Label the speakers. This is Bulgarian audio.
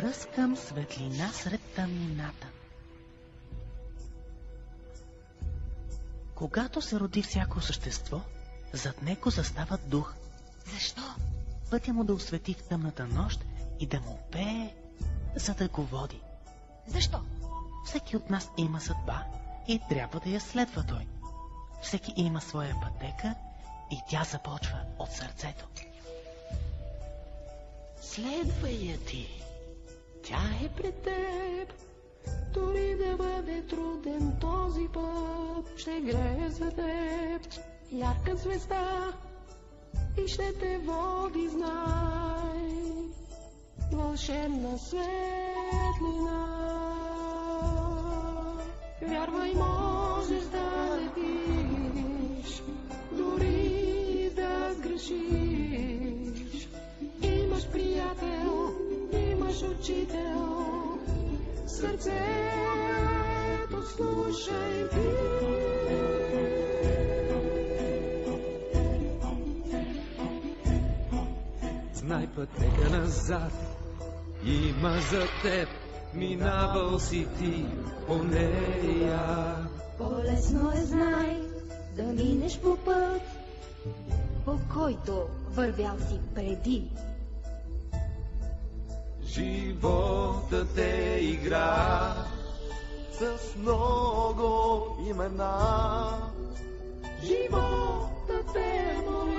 Speaker 1: Пръскам светлина сред тъмнината. Когато се роди всяко същество, зад него застава дух.
Speaker 2: Защо?
Speaker 1: Пътя му да освети в тъмната нощ и да му пее, за да го води.
Speaker 2: Защо?
Speaker 1: Всеки от нас има съдба и трябва да я следва той. Всеки има своя пътека и тя започва от сърцето. Следвай я ти. Тя е пред теб. Дори да бъде труден този път, ще грее за теб ярка звезда и ще те води, знай, вълшебна светлина. Вярвай, можеш да летиш, дори да сгрешиш. Имаш приятел, имаш учител, сърцето слушай ти.
Speaker 3: Знай пътека назад, има за теб, минавал си ти по нея.
Speaker 2: По-лесно е, знай, да минеш по път, по който вървял си преди.
Speaker 3: Животът е игра с много имена.
Speaker 1: Животът е молитва